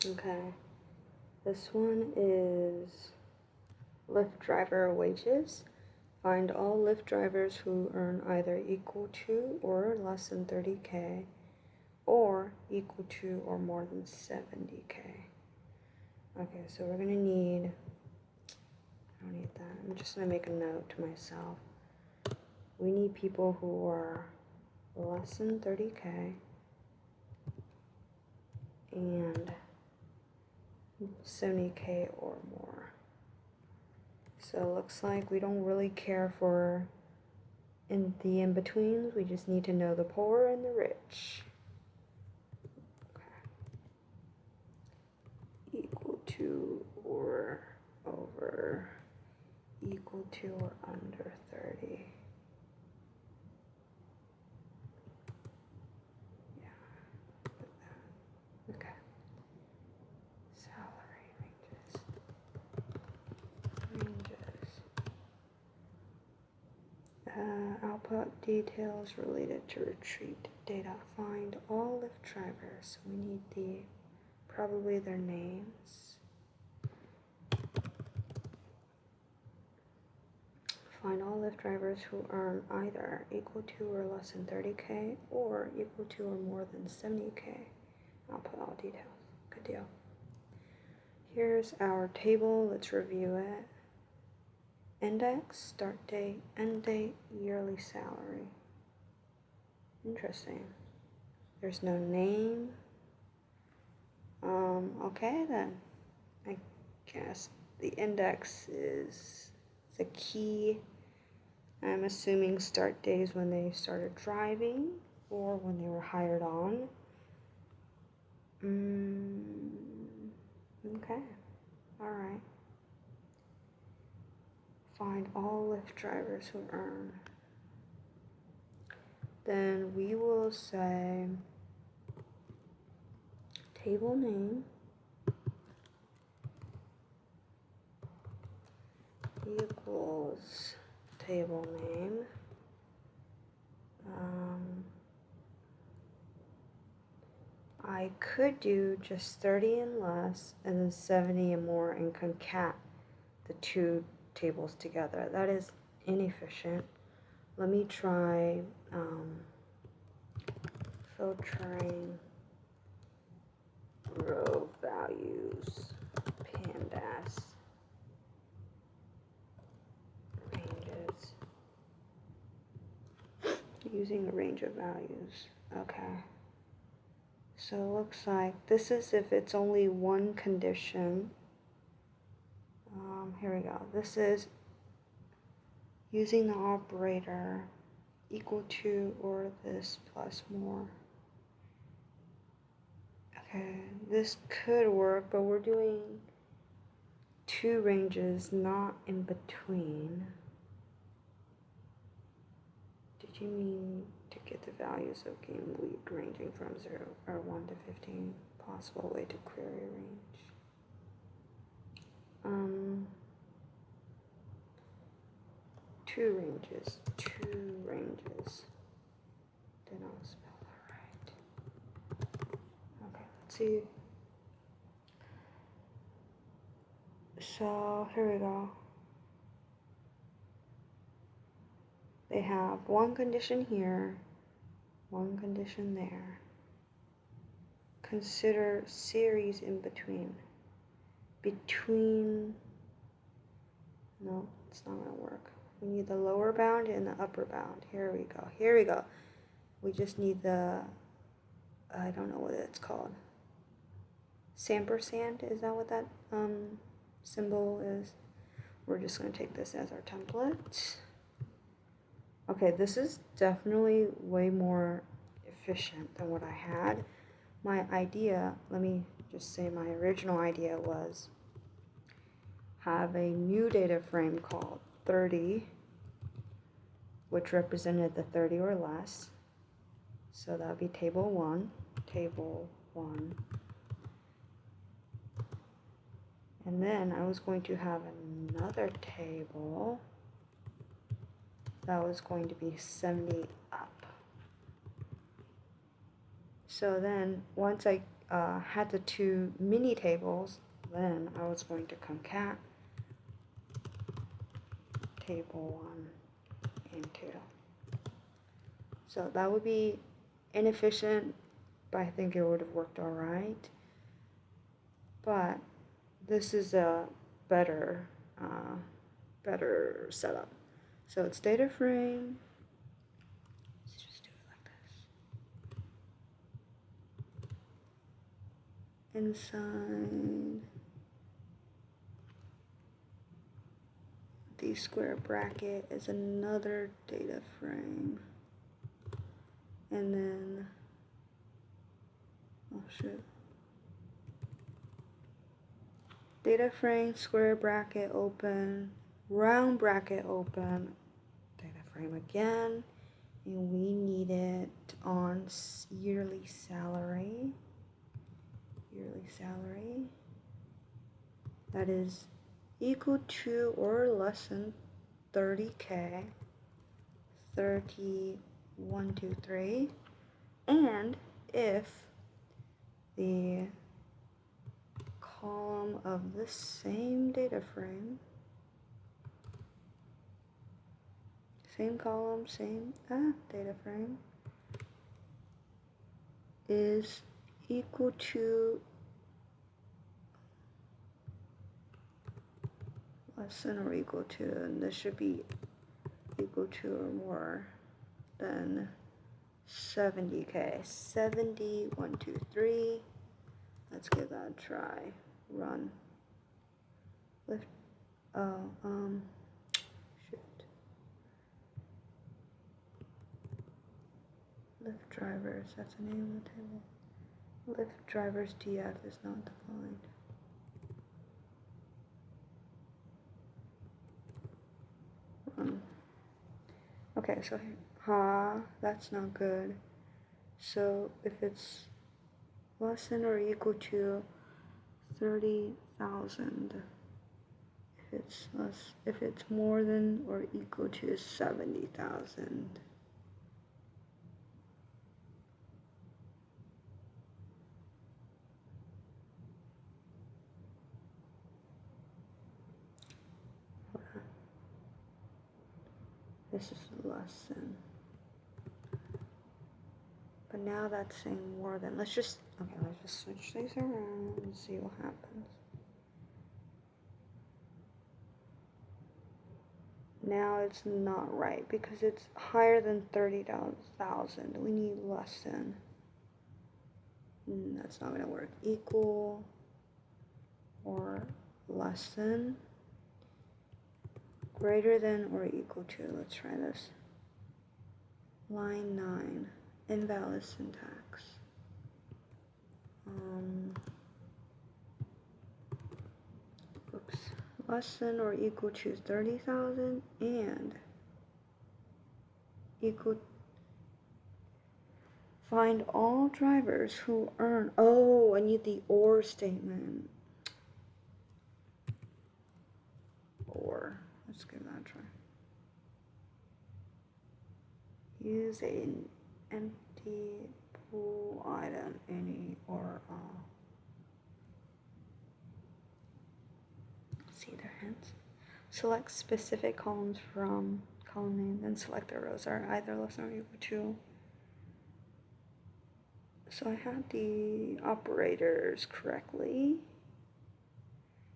Okay, this one is Lyft driver wages. Find all Lyft drivers who earn either equal to or less than 30K or equal to or more than 70K. Okay, so we're gonna need, I don't need that. I'm just gonna make a note to myself. We need people who are less than 30K and 70K or more. So it looks like we don't really care for the in-betweens. We just need to know the poor and the rich. Okay. Equal to or over, equal to or under 30. Okay. Salary ranges. Output details related to retreat data. Find all Lyft drivers. We need probably their names. Find all Lyft drivers who earn either equal to or less than 30K or equal to or more than 70K. I'll put all details. Good deal. Here's our table. Let's review it. Index, start date, end date, yearly salary. Interesting. There's no name. Okay then. I guess the index is the key. I'm assuming start date is when they started driving or when they were hired on. Okay. Alright. Find all Lyft drivers who earn. Then we will say table name equals table name. I could do just 30 and less and then 70 and more and concat the two tables together. That is inefficient. Let me try filtering row values pandas ranges using the range of values. Okay. So it looks like this is if it's only one condition. Here we go. This is using the operator equal to or this plus more. Okay, this could work, but we're doing two ranges, not in between. Did you mean to get the values of game week ranging from 0 or 1 to 15? Possible way to query range. Two ranges. Did not spell that right. Okay, let's see. So here we go. They have one condition here, one condition there. Consider series in between. No, it's not gonna work. We need the lower bound and the upper bound. Here we go. We just need the, I don't know what it's called. Sampersand, is that what that symbol is? We're just gonna take this as our template. Okay, this is definitely way more efficient than what I had. My idea, let me just say my original idea was have a new data frame called 30, which represented the 30 or less. So that would be table 1. And then I was going to have another table that was going to be 70 up. So then once I had the two mini tables, then I was going to concat table 1 and 2. So that would be inefficient, but I think it would have worked alright. But this is a better setup. So it's data frame. Let's just do it like this. Inside the square bracket is another data frame. And then, oh shoot. Data frame, square bracket open, round bracket open, data frame again, and we need it on yearly salary. That is equal to or less than 30K, 3123, and if the column of the same data frame, same column, same data frame, is equal to less than or equal to, and this should be equal to or more than 70K. 7123. Let's give that a try. Run. Lyft. Shoot. Lyft drivers. That's the name of the table. Lyft drivers DF is not defined. Okay, so that's not good. So if it's less than or equal to 30,000, if it's more than or equal to 70,000. This is less than. But now that's saying more than. Let's just switch these around and see what happens. Now it's not right because it's higher than 30,000. We need less than. That's not gonna work. Equal or less than. Greater than or equal to. Let's try this. Line 9. Invalid syntax. Oops. Less than or equal to 30,000 and equal. Find all drivers who earn. Oh, I need the or statement. Or. Let's give that a try. Use an empty pool item, any or all. See their hints. Select specific columns from column name, then select the rows are either less than or equal to. So I had the operators correctly.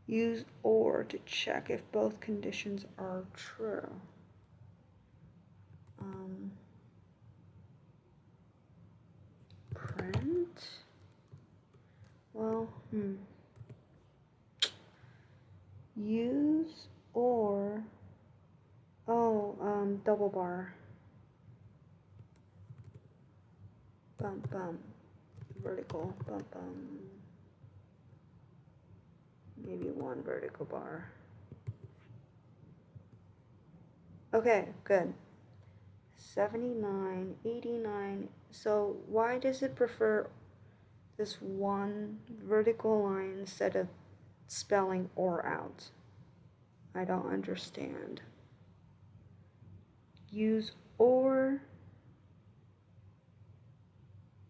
Use or to check if both conditions are true. Print. Well, use or double bar. Vertical. Maybe one vertical bar. Okay, good. 79, 89. So why does it prefer this one vertical line instead of spelling or out? I don't understand. Use or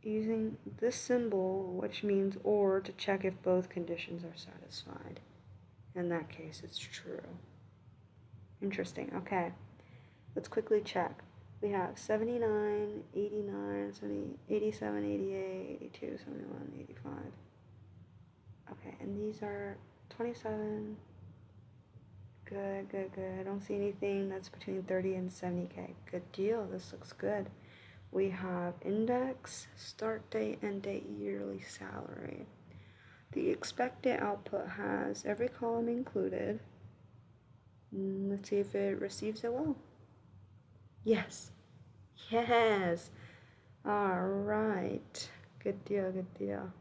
using this symbol, which means or, to check if both conditions are satisfied. In that case, it's true. Interesting. Okay. Let's quickly check. We have 79, 89, 70, 87, 88, 82, 71, 85. Okay, and these are 27. Good, good, good. I don't see anything that's between 30 and 70K. Good deal. This looks good. We have index, start date, end date, yearly salary. The expected output has every column included. Let's see if it receives it well. Yes. Yes. All right. Good deal, good deal.